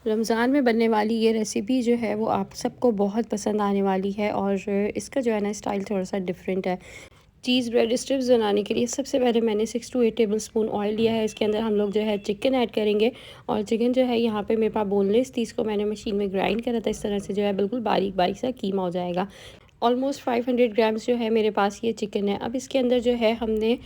रमज़ान में बनने वाली ये रेसिपी जो है वो आप सबको बहुत पसंद आने वाली है और इसका जो है ना स्टाइल थोड़ा सा डिफरेंट है। चीज़ ब्रेड स्ट्रिप्स बनाने के लिए सबसे पहले मैंने 6 to 8 टेबल स्पून ऑयल लिया है। इसके अंदर हम लोग जो है चिकन ऐड करेंगे और चिकन जो है यहाँ पे मेरे पास बोनलेस थी, इसको मैंने मशीन में ग्राइंड करा था। इस तरह से जो है बिल्कुल बारीक बारीक सा कीमा हो जाएगा। ऑलमोस्ट 500 ग्राम्स जो है मेरे पास ये चिकन है। अब इसके अंदर जो है हमने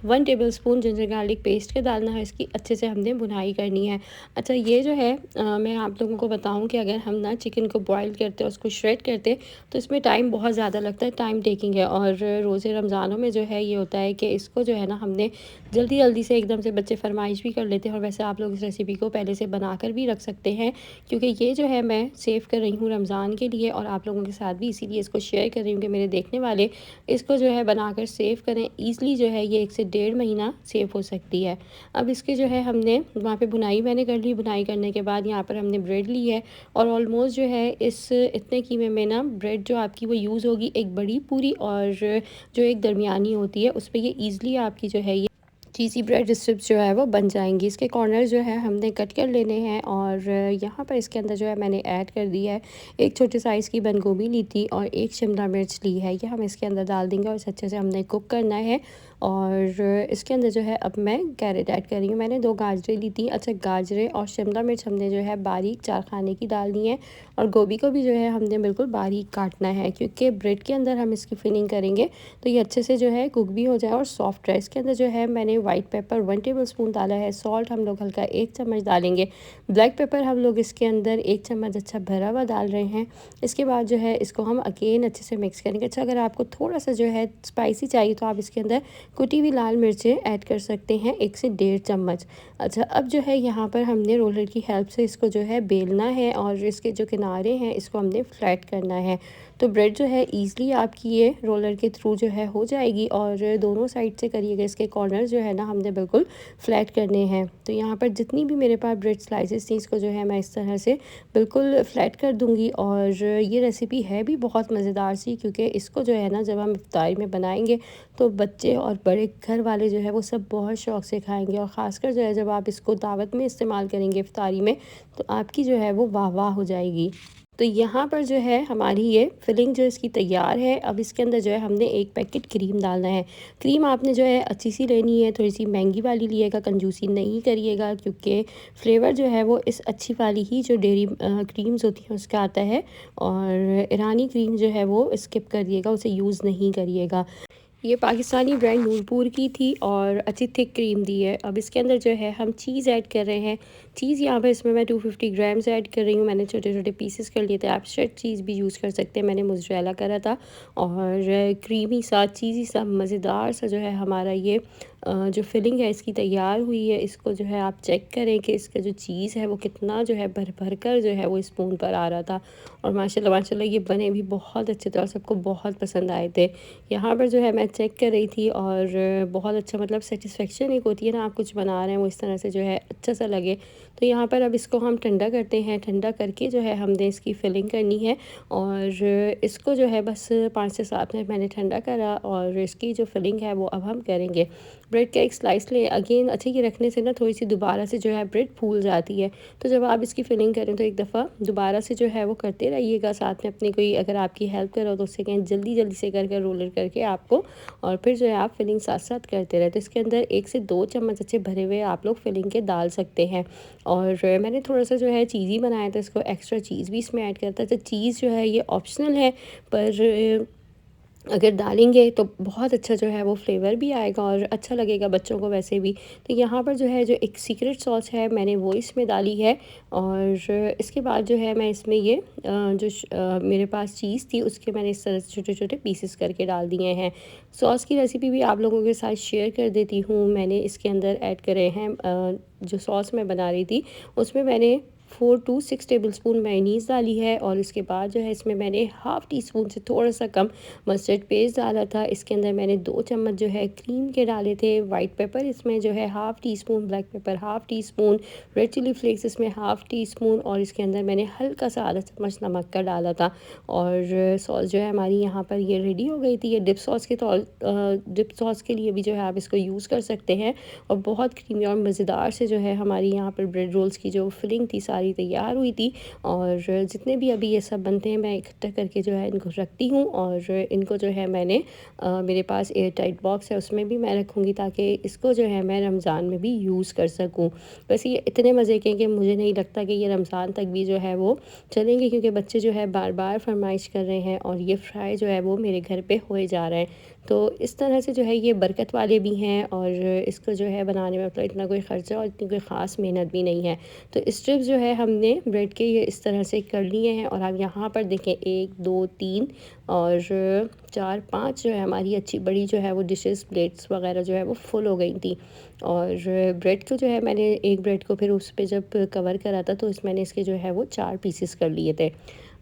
1 table spoon ginger garlic paste के डालना है। इसकी अच्छे से हमने भुनाई करनी है। अच्छा, ये जो है मैं आप लोगों को बताऊं कि अगर हम ना चिकन को बॉईल करते हैं, उसको श्रेड करते, तो इसमें टाइम बहुत ज़्यादा लगता है, टाइम टेकिंग है। और रोज़े रमज़ानों में जो है ये होता है कि इसको जो है ना हमने जल्दी जल्दी से एकदम से, बच्चे फरमाइश भी कर लेते हैं। और वैसे आप लोग इस रेसिपी को पहले से बना कर भी रख सकते हैं, क्योंकि ये जो है मैं सेव कर रही हूँ रमज़ान के लिए और आप लोगों के साथ भी इसीलिए इसको शेयर कर रही हूँ कि मेरे देखने वाले इसको जो है बनाकर सेव करें। ईज़िली जो है ये 1 से 1.5 महीना सेव हो सकती है। अब इसके जो है हमने वहाँ पे भुनाई मैंने कर ली। भुनाई करने के बाद यहाँ पर हमने ब्रेड ली है और ऑलमोस्ट जो है इस इतने कीमे में ना ब्रेड जो आपकी वो यूज़ होगी, एक बड़ी पूरी और जो एक दरमियानी होती है, उस पर ये ईज़िली आपकी जो है ये चीज़ी ब्रेड स्ट्रिप्स जो है वो बन जाएंगी। इसके कॉर्नर जो है हमने कट कर लेने हैं और यहाँ पर इसके अंदर जो है मैंने ऐड कर दिया है, एक छोटे साइज़ की बंद गोभी ली थी और एक शिमला मिर्च ली है। ये हम इसके अंदर डाल देंगे और इसे अच्छे से हमने कुक करना है। और इसके अंदर जो है अब मैं कैरेट ऐड कर रही हूँ। मैंने 2 गाजरें ली थी। अच्छा, गाजरें और शिमला मिर्च हमने जो है बारीक 4 खाने की डालनी है और गोभी को भी जो है हमने बिल्कुल बारीक काटना है, क्योंकि ब्रेड के अंदर हम इसकी फिलिंग करेंगे तो ये अच्छे से जो है कुक भी हो जाए और सॉफ्ट रहे। इसके अंदर जो है मैंने वाइट पेपर 1 टेबल स्पून डाला है। सॉल्ट हम लोग हल्का 1 चम्मच डालेंगे। ब्लैक पेपर हम लोग इसके अंदर 1 चम्मच अच्छा भरा हुआ डाल रहे हैं। इसके बाद जो है इसको हम अगेन अच्छे से मिक्स करेंगे। अच्छा, अगर आपको थोड़ा सा जो है स्पाइसी चाहिए तो आप इसके अंदर कुटी हुई लाल मिर्चें ऐड कर सकते हैं, 1 से 1.5 चम्मच। अच्छा, अब जो है यहाँ पर हमने रोलर की हेल्प से इसको जो है बेलना है और इसके जो किनारे हैं इसको हमने फ्लैट करना है। तो ब्रेड जो है ईज़िली आपकी ये रोलर के थ्रू जो है हो जाएगी और दोनों साइड से करिएगा। इसके कॉर्नर जो है ना हमने बिल्कुल फ्लैट करने हैं। तो यहाँ पर जितनी भी मेरे पास ब्रेड स्लाइसेस थी, इसको जो है मैं इस तरह से बिल्कुल फ्लैट कर दूँगी। और ये रेसिपी है भी बहुत मज़ेदार सी, क्योंकि इसको जो है ना जब हम इफ्तारी में बनाएंगे तो बच्चे और बड़े घर वाले जो है वो सब बहुत शौक़ से खाएंगे। और ख़ासकर जो है जब आप इसको दावत में इस्तेमाल करेंगे इफ्तारी में, तो आपकी जो है वो वाह वाह हो जाएगी। तो यहाँ पर जो है हमारी ये फिलिंग जो इसकी तैयार है। अब इसके अंदर जो है हमने 1 पैकेट क्रीम डालना है। क्रीम आपने जो है अच्छी सी लेनी है, थोड़ी सी महंगी वाली लिएगा, कंजूसी नहीं करिएगा, क्योंकि फ्लेवर जो है वो इस अच्छी वाली ही जो डेयरी क्रीम्स होती हैं उसका आता है। और ईरानी क्रीम जो है वो स्किप करिएगा, उसे यूज़ नहीं करिएगा। ये पाकिस्तानी ब्रांड नूरपुर की थी और अच्छी थिक क्रीम दी है। अब इसके अंदर जो है हम चीज़ ऐड कर रहे हैं। चीज़ यहाँ पर इसमें मैं 250 ग्राम्स ऐड कर रही हूँ। मैंने छोटे छोटे पीसेस कर लिए थे, आप श्रेड चीज़ भी यूज़ कर सकते हैं, मैंने मोज़रेला करा था। और क्रीमी सा चीज़ी सा मज़ेदार सा जो है हमारा ये जो फिलिंग है इसकी तैयार हुई है। इसको जो है आप चेक करें कि इसका जो चीज़ है वो कितना जो है भर भर कर जो है वो स्पून पर आ रहा था। और माशाल्लाह माशाल्लाह ये बने भी बहुत अच्छे थे और सबको बहुत पसंद आए थे। यहाँ पर जो है मैं चेक कर रही थी और बहुत अच्छा, मतलब सेटिस्फेक्शन एक होती है ना, आप कुछ बना रहे हैं वो इस तरह से जो है अच्छा सा लगे। तो यहाँ पर अब इसको हम ठंडा करते हैं। ठंडा करके जो है हमने इसकी फिलिंग करनी है और इसको जो है बस 5 से 7 मिनट मैंने ठंडा करा और इसकी जो फिलिंग है वो अब हम करेंगे। ब्रेड का एक स्लाइस लें। अगेन अच्छा, ये रखने से ना थोड़ी सी दोबारा से जो है ब्रेड फूल जाती है, तो जब आप इसकी फिलिंग करें तो एक दफ़ा दोबारा से जो है वो करते रहिएगा। साथ में अपनी कोई अगर आपकी हेल्प करो तो उससे कहें जल्दी जल्दी से कर रोलर करके आपको, और फिर जो है आप फिलिंग साथ साथ करते रहे। तो इसके अंदर 1 से 2 चम्मच अच्छे भरे हुए आप लोग फिलिंग के डाल सकते हैं। और मैंने थोड़ा सा जो है चीज़ी बनाया था, इसको एक्स्ट्रा चीज़ भी इसमें ऐड करता है। तो चीज़ जो है ये ऑप्शनल है, पर अगर डालेंगे तो बहुत अच्छा जो है वो फ्लेवर भी आएगा और अच्छा लगेगा बच्चों को वैसे भी। तो यहाँ पर जो है जो एक सीक्रेट सॉस है मैंने वो इसमें डाली है। और इसके बाद जो है मैं इसमें ये मेरे पास चीज़ थी उसके मैंने इस तरह से छोटे छोटे पीसेस करके डाल दिए हैं। सॉस की रेसिपी भी आप लोगों के साथ शेयर कर देती हूँ। मैंने इसके अंदर ऐड करे हैं जो सॉस मैं बना रही थी उसमें मैंने 4 to 6 टेबल स्पून मेयोनीज़ डाली है। और इसके बाद जो है इसमें मैंने हाफ़ टी स्पून से थोड़ा सा कम मस्टर्ड पेस्ट डाला था। इसके अंदर मैंने 2 चम्मच जो है क्रीम के डाले थे। वाइट पेपर इसमें जो है half teaspoon, black pepper half teaspoon, red chili flakes इसमें हाफ़ टी स्पून, और इसके अंदर मैंने हल्का सा आधा चम्मच नमक का डाला था। और सॉस जो है हमारी यहाँ पर ये रेडी हो गई थी। ये डिप सॉस के लिए भी जो है आप इसको यूज़ कर सकते हैं। और बहुत क्रीमी और मज़ेदार से जो है हमारी यहाँ पर ब्रेड रोल्स की जो फिलिंग थी सारी सारी तैयार हुई थी। और जितने भी अभी ये सब बनते हैं मैं इकट्ठा करके जो है इनको रखती हूँ, और इनको जो है मैंने मेरे पास एयर टाइट बॉक्स है उसमें भी मैं रखूँगी, ताकि इसको जो है मैं रमज़ान में भी यूज़ कर सकूँ। वैसे ये इतने मज़े के हैं कि मुझे नहीं लगता कि ये रमज़ान तक भी जो है वो चलेंगे, क्योंकि बच्चे जो है बार बार फरमाइश कर रहे हैं और ये फ्राई जो है वो मेरे घर पे होए जा रहे हैं। तो इस तरह से जो है ये बरकत वाले भी हैं, और इसको जो है बनाने में मतलब इतना कोई ख़र्चा और इतनी कोई ख़ास मेहनत भी नहीं है। तो स्ट्रिप्स जो है हमने ब्रेड के ये इस तरह से कर लिए हैं, और आप यहाँ पर देखें 1 2 3 और 4 5 जो है हमारी अच्छी बड़ी जो है वो डिशेस प्लेट्स वगैरह जो है वो फुल हो गई थी। और ब्रेड को जो है मैंने एक ब्रेड को फिर उस पे जब कवर करा था तो इस मैंने इसके जो है वो 4 पीसेस कर लिए थे।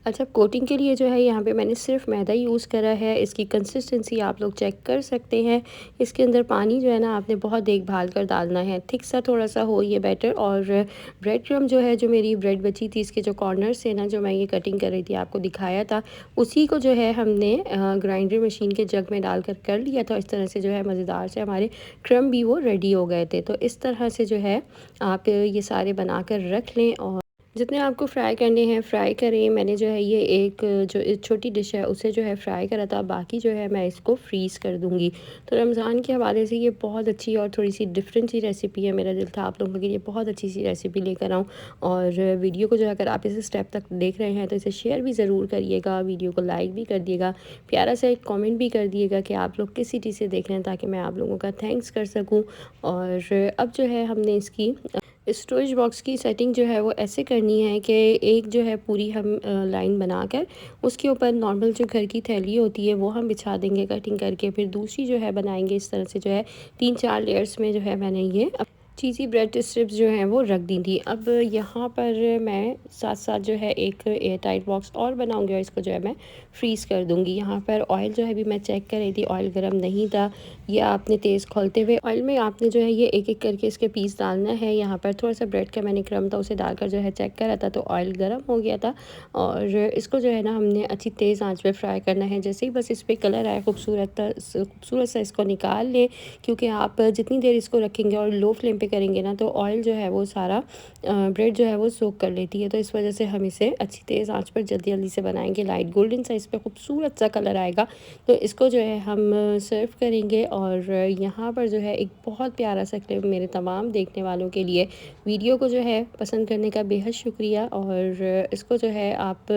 अच्छा, कोटिंग के लिए जो है यहाँ पे मैंने सिर्फ मैदा यूज़ करा है। इसकी कंसिस्टेंसी आप लोग चेक कर सकते हैं। इसके अंदर पानी जो है ना आपने बहुत देखभाल कर डालना है, थिक सा थोड़ा सा हो ये बेटर। और ब्रेड क्रम्ब जो है, जो मेरी ब्रेड बची थी इसके जो कॉर्नर्स से ना, जो मैं ये कटिंग कर रही थी आपको दिखाया था, उसी को जो है हमने ग्राइंडर मशीन के जग में डाल कर लिया था। इस तरह से जो है मज़ेदार से हमारे क्रम्ब भी वो रेडी हो गए थे। तो इस तरह से जो है आप ये सारे बना कर रख लें, और जितने आपको फ्राई करने हैं फ़्राई करें। मैंने जो है ये एक जो छोटी डिश है उसे जो है फ्राई करा था, बाकी जो है मैं इसको फ्रीज़ कर दूँगी। तो रमज़ान के हवाले से ये बहुत अच्छी और थोड़ी सी डिफरेंट सी रेसिपी है। मेरा दिल था आप लोगों के लिए बहुत अच्छी सी रेसिपी लेकर आऊँ। और वीडियो को जो है अगर आप इस स्टेप तक देख रहे हैं तो इसे शेयर भी ज़रूर करिएगा, वीडियो को लाइक भी कर दिएगा, प्यारा सा एक कॉमेंट भी कर दिएगा कि आप लोग किस सिटी से देख रहे हैं, ताकि मैं आप लोगों का थैंक्स कर सकूँ। और अब जो है हमने इसकी स्टोरेज बॉक्स की सेटिंग जो है वो ऐसे करनी है कि एक जो है पूरी हम लाइन बनाकर उसके ऊपर नॉर्मल जो घर की थैली होती है वो हम बिछा देंगे कटिंग करके। फिर दूसरी जो है बनाएंगे इस तरह से, जो है 3-4 लेयर्स में जो है मैंने ये चीज़ी ब्रेड स्ट्रिप्स जो हैं वो रख दी थी। अब यहाँ पर मैं साथ साथ जो है एक एयर टाइट बॉक्स और बनाऊंगी, और इसको जो है मैं फ्रीज़ कर दूंगी। यहाँ पर ऑयल जो है भी मैं चेक कर रही थी, ऑयल गर्म नहीं था। ये आपने तेज़ खोलते हुए ऑयल में आपने जो है ये एक एक करके इसके पीस डालना है। यहाँ पर थोड़ा सा ब्रेड का मैंने क्रम्ब था उसे डालकर जो है चेक करा था, तो ऑयल गर्म हो गया था। और इसको जो है ना हमने अच्छी तेज़ आंच पे फ्राई करना है। जैसे ही बस इस पर कलर आए खूबसूरत सा इसको निकाल लें, क्योंकि आप जितनी देर इसको रखेंगे और लो फ्लेम पे करेंगे ना तो ऑयल जो है वो सारा ब्रेड जो है वो सोक कर लेती है। तो इस वजह से हम इसे अच्छी तेज़ आंच पर जल्दी जल्दी से बनाएंगे। लाइट गोल्डन सा इस पर खूबसूरत सा कलर आएगा तो इसको जो है हम सर्व करेंगे। और यहाँ पर जो है एक बहुत प्यारा सा क्लिप मेरे तमाम देखने वालों के लिए। वीडियो को जो है पसंद करने का बेहद शुक्रिया, और इसको जो है आप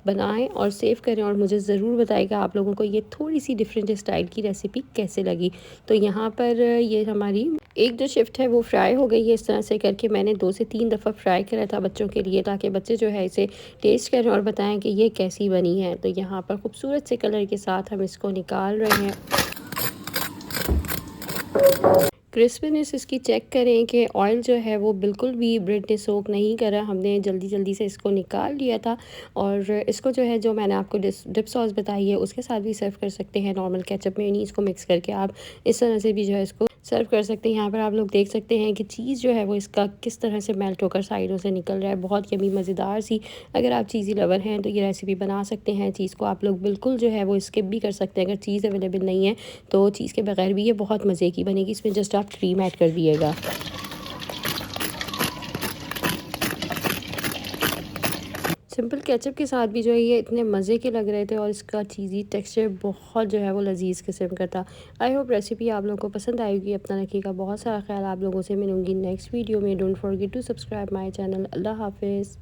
बनाएं और सेव करें, और मुझे ज़रूर बताइएगा आप लोगों को ये थोड़ी सी डिफरेंट स्टाइल की रेसिपी कैसे लगी। तो यहाँ पर ये हमारी एक जो शिफ्ट है वो फ्राई हो गई है। इस तरह से करके मैंने 2 से 3 दफ़ा फ्राई करा था बच्चों के लिए, ताकि बच्चे जो है इसे टेस्ट करें और बताएं कि ये कैसी बनी है। तो यहाँ पर खूबसूरत से कलर के साथ हम इसको निकाल रहे हैं। क्रिस्पीनेस इसकी चेक करें कि ऑयल जो है वो बिल्कुल भी ब्रेड ने सोक नहीं करा। हमने जल्दी जल्दी से इसको निकाल लिया था, और इसको जो है जो मैंने आपको डिप सॉस बताई है उसके साथ भी सर्व कर सकते हैं। नॉर्मल केचप में नहीं, इसको मिक्स करके आप इस तरह से भी जो है इसको सर्व कर सकते हैं। यहाँ पर आप लोग देख सकते हैं कि चीज़ जो है वो इसका किस तरह से मेल्ट होकर साइडों से निकल रहा है, बहुत यमी मज़ेदार सी। अगर आप चीज़ी लवर हैं तो ये रेसिपी बना सकते हैं। चीज़ को आप लोग बिल्कुल जो है वो स्किप भी कर सकते हैं, अगर चीज़ अवेलेबल नहीं है तो चीज़ के बगैर भी ये बहुत मज़े की बनेगी। इसमें जस्ट आप क्रीम ऐड कर दिएगा। सिंपल केचप के साथ भी जो है ये इतने मज़े के लग रहे थे, और इसका चीज़ी टेक्सचर बहुत जो है वो लजीज़ किस्म का था। आई होप रेसिपी आप लोगों को पसंद आएगी। अपना रखिएगा बहुत सारा ख्याल। आप लोगों से मिलूंगी नेक्स्ट वीडियो में। Don't forget to subscribe my channel. अल्लाह हाफिज़।